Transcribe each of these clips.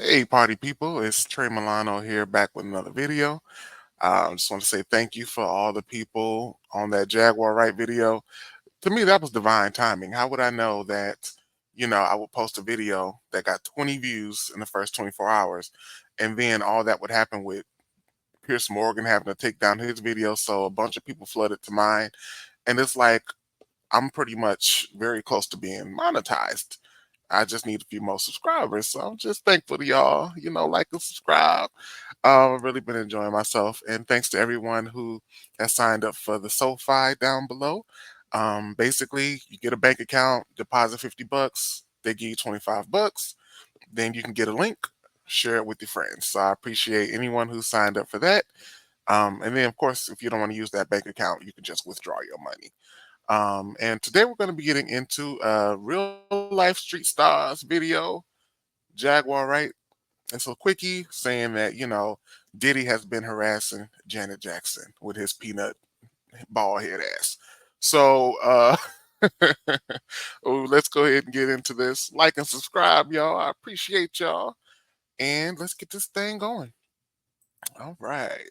Hey, party people, it's Trey Milano here back with another video. Just want to say thank you for all the people on that Jaguar Wright video. To me, that was divine timing. How would I know that, I would post a video that got 20 views in the first 24 hours, and then all that would happen with Pierce Morgan having to take down his video, so a bunch of people flooded to mine. And it's like, I'm pretty much very close to being monetized. I just need a few more subscribers. So I'm just thankful to y'all, like and subscribe. I've really been enjoying myself. And thanks to everyone who has signed up for the SoFi down below. Basically, you get a bank account, deposit 50 bucks, they give you 25 bucks. Then you can get a link, share it with your friends. So I appreciate anyone who signed up for that. And then, of course, if you don't want to use that bank account, you can just withdraw your money. And today we're going to be getting into a real life street stars video, Jaguar Wright. And so quickie saying that, Diddy has been harassing Janet Jackson with his peanut bald head ass. So let's go ahead and get into this. Like and subscribe, y'all. I appreciate y'all. And let's get this thing going. All right.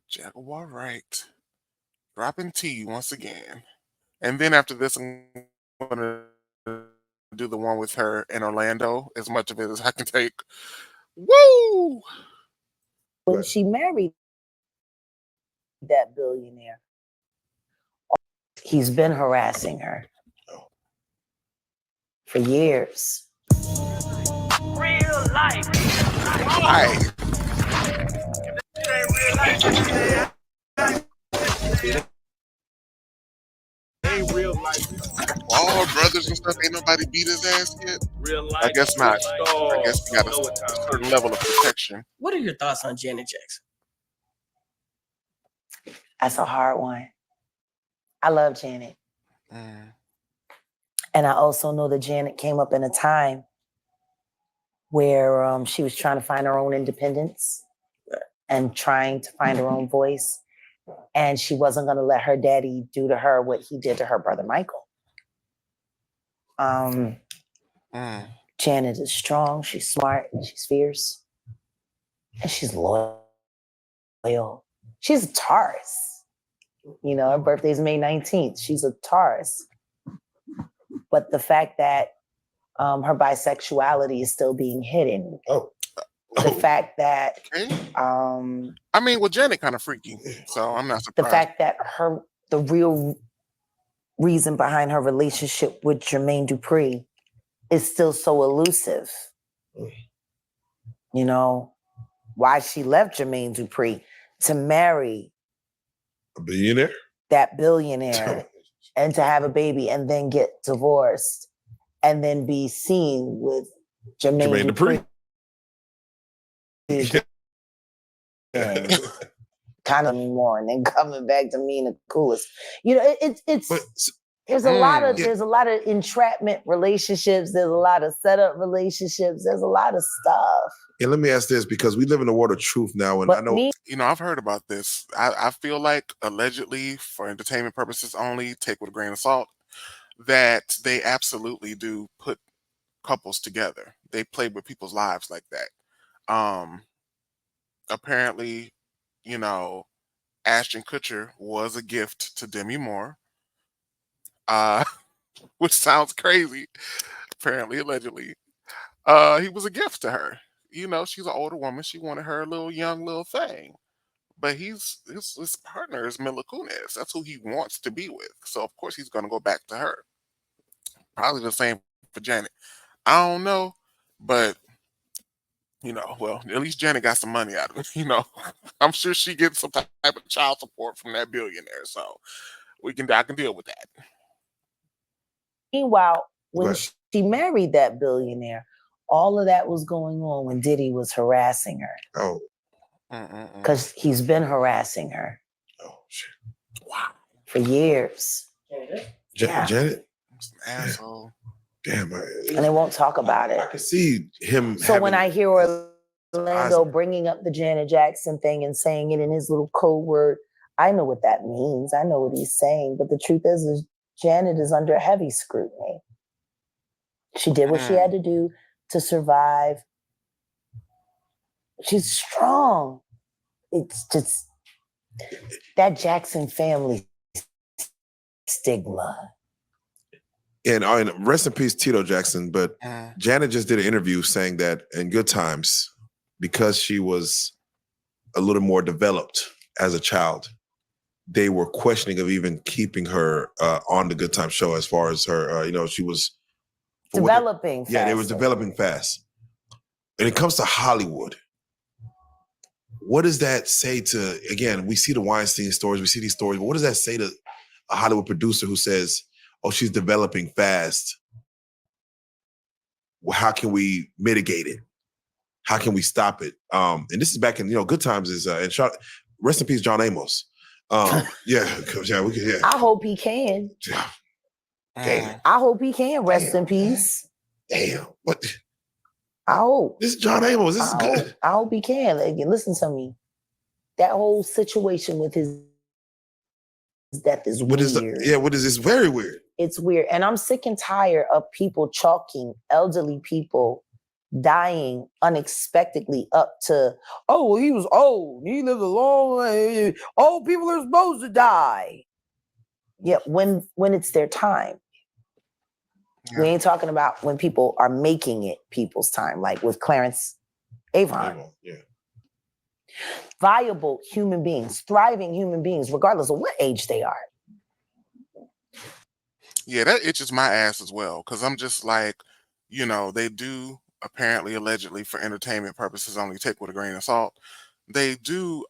Jaguar Wright. Dropping T once again. And then after this, I'm going to do the one with her in Orlando, as much of it as I can take. Woo! When she married that billionaire, he's been harassing her for years. Real life. Why? Ain't real life. All brothers and stuff, ain't nobody beat his ass yet? Real life. I guess not. I guess we got a certain level of protection. What are your thoughts on Janet Jackson? That's a hard one. I love Janet. And I also know that Janet came up in a time where she was trying to find her own independence and trying to find her own voice. And she wasn't going to let her daddy do to her what he did to her brother Michael. Janet is strong, she's smart, she's fierce, and she's loyal. She's a Taurus. Her birthday's May 19th. She's a Taurus. But the fact that her bisexuality is still being hidden. The fact that Janet kind of freaky, so I'm not surprised. The fact that the real reason behind her relationship with Germaine Dupri is still so elusive. Why she left Germaine Dupri to marry a billionaire? That billionaire and to have a baby and then get divorced and then be seen with Germaine Dupri. Kind of more and then coming back to me in the coolest. There's a lot of entrapment relationships, there's a lot of setup relationships, there's a lot of stuff. And let me ask this, because we live in a world of truth now, and I know I've heard about this. I feel like allegedly, for entertainment purposes only, take with a grain of salt, that they absolutely do put couples together. They play with people's lives like that. Apparently, Ashton Kutcher was a gift to Demi Moore, which sounds crazy. Apparently, allegedly, he was a gift to her. She's an older woman. She wanted her young little thing, but his partner is Mila Kunis. That's who he wants to be with. So of course he's gonna go back to her. Probably the same for Janet. I don't know, but well, at least Janet got some money out of it. I'm sure she gets some type of child support from that billionaire, so I can deal with that. Meanwhile, when she married that billionaire, all of that was going on when Diddy was harassing her. Because he's been harassing her. Shit. Wow. For years. Janet? Asshole. Damn. And they won't talk about it. I can see him. So when I hear Orlando bringing up the Janet Jackson thing and saying it in his little code word, I know what that means. I know what he's saying. But the truth is Janet is under heavy scrutiny. She did what she had to do to survive She's strong. It's just that Jackson family stigma. And rest in peace, Tito Jackson. But Janet just did an interview saying that in Good Times, because she was a little more developed as a child, they were questioning of even keeping her on the Good Times show as far as her, she was developing fast. Yeah, they were developing fast. And it comes to Hollywood. What does that say to, again, we see the Weinstein stories, we see these stories, but what does that say to a Hollywood producer who says, oh, she's developing fast? Well, how can we mitigate it? How can we stop it? And this is back in, Good Times is, and rest in peace, John Amos. Yeah. I hope he can. Yeah. Damn. I hope he can rest in peace. Damn. What? I hope. This is John Amos. This is good. I hope he can. Like, listen to me. That whole situation with his death is weird. What is this? Very weird. It's weird. And I'm sick and tired of people chalking elderly people dying unexpectedly up to, oh, well, he was old. He lived a long life. Old people are supposed to die. Yeah, when it's their time. Yeah. We ain't talking about when people are making it people's time, like with Clarence Avon. Yeah. Viable human beings, thriving human beings, regardless of what age they are. Yeah, that itches my ass as well, because I'm just like, they do apparently, allegedly, for entertainment purposes, only take with a grain of salt. They do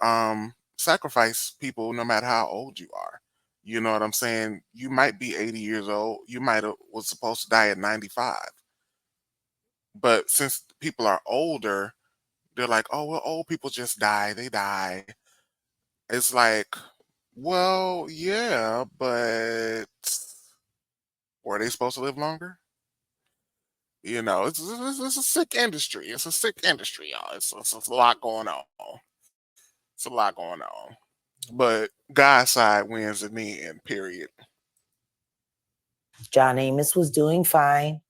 sacrifice people no matter how old you are. You know what I'm saying? You might be 80 years old. You might have was supposed to die at 95. But since people are older, they're like, oh, well, old people just die. They die. It's like, well, yeah, but were they supposed to live longer? It's a sick industry. It's a sick industry, y'all. It's a lot going on. It's a lot going on. But God's side wins in the end, period. John Amos was doing fine.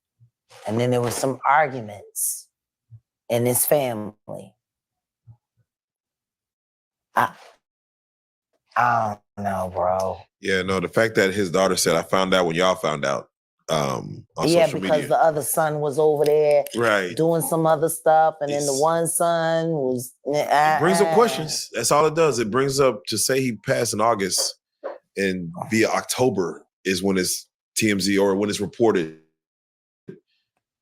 And then there were some arguments in his family. I don't know, bro. Yeah, no, the fact that his daughter said, I found out when y'all found out on social media. Because the other son was over there doing some other stuff. And then the one son was... It brings up questions. That's all it does. It brings up, to say he passed in August and via October is when it's TMZ or when it's reported.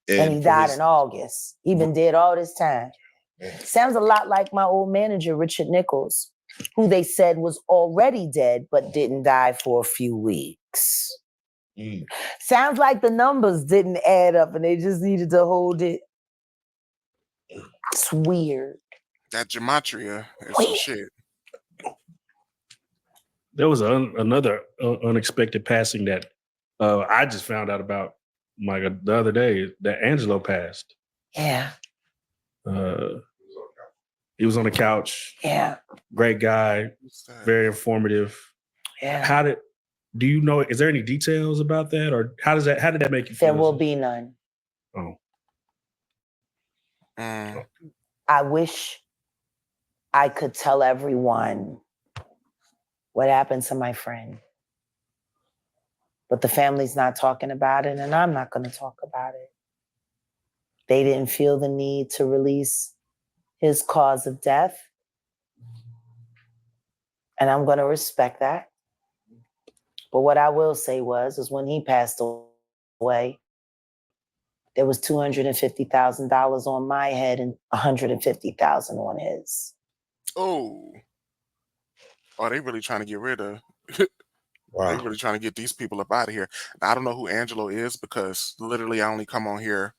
And he died in August. He been dead all this time. Yeah. Sounds a lot like my old manager, Richard Nicholls, who they said was already dead, but didn't die for a few weeks. Sounds like the numbers didn't add up and they just needed to hold it. It's weird. That gematria is some shit. There was another unexpected passing that I just found out about the other day, that Angelo passed. Yeah. He was on the couch. Yeah. Great guy. Very informative. Yeah. Do you know, is there any details about that? Or how did that make you feel? There will be none. Oh. I wish I could tell everyone what happened to my friend. But the family's not talking about it, and I'm not going to talk about it. They didn't feel the need to release his cause of death. And I'm going to respect that. But what I will say is when he passed away, there was $250,000 on my head and $150,000 on his. Oh, they really trying to get rid of... Wow. They're really trying to get these people up out of here. Now, I don't know who Angelo is because literally I only come on here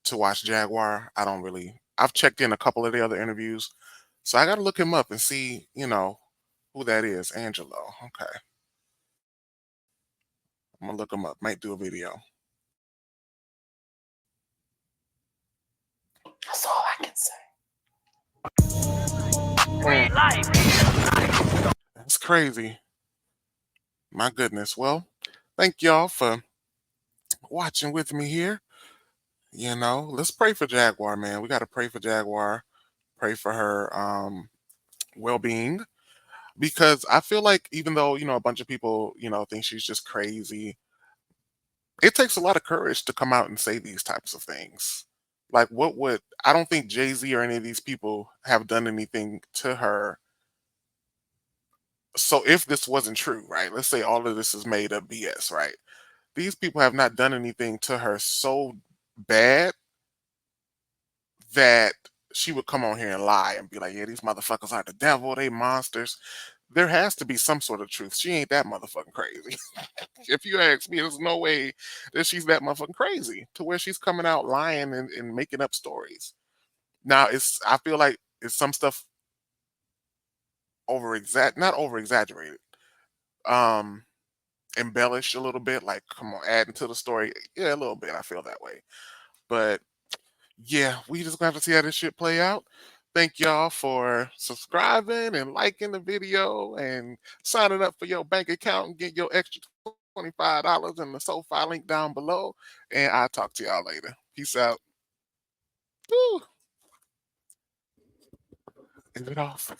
to watch Jaguar. I've checked in a couple of the other interviews. So I got to look him up and see, who that is. Angelo. Okay. I'm going to look him up. Might do a video. That's all I can say. That's crazy. My goodness. Well, thank y'all for watching with me here. Let's pray for Jaguar, man. We got to pray for Jaguar. Pray for her well-being, because I feel like even though, a bunch of people, think she's just crazy, it takes a lot of courage to come out and say these types of things. Like, I don't think Jay-Z or any of these people have done anything to her. So if this wasn't true, right? Let's say all of this is made up BS, right? These people have not done anything to her so bad that she would come on here and lie and be like, yeah, these motherfuckers are the devil, they monsters. There has to be some sort of truth. She ain't that motherfucking crazy. If you ask me, there's no way that she's that motherfucking crazy to where she's coming out lying and making up stories. Now, I feel like it's some stuff not over exaggerated, um, embellished a little bit, like, come on, adding to the story. Yeah, a little bit. I feel that way. But yeah, we just gonna have to see how this shit play out. Thank y'all for subscribing and liking the video and signing up for your bank account and get your extra $25 in the SoFi link down below. And I'll talk to y'all later. Peace out. Woo. Is it off?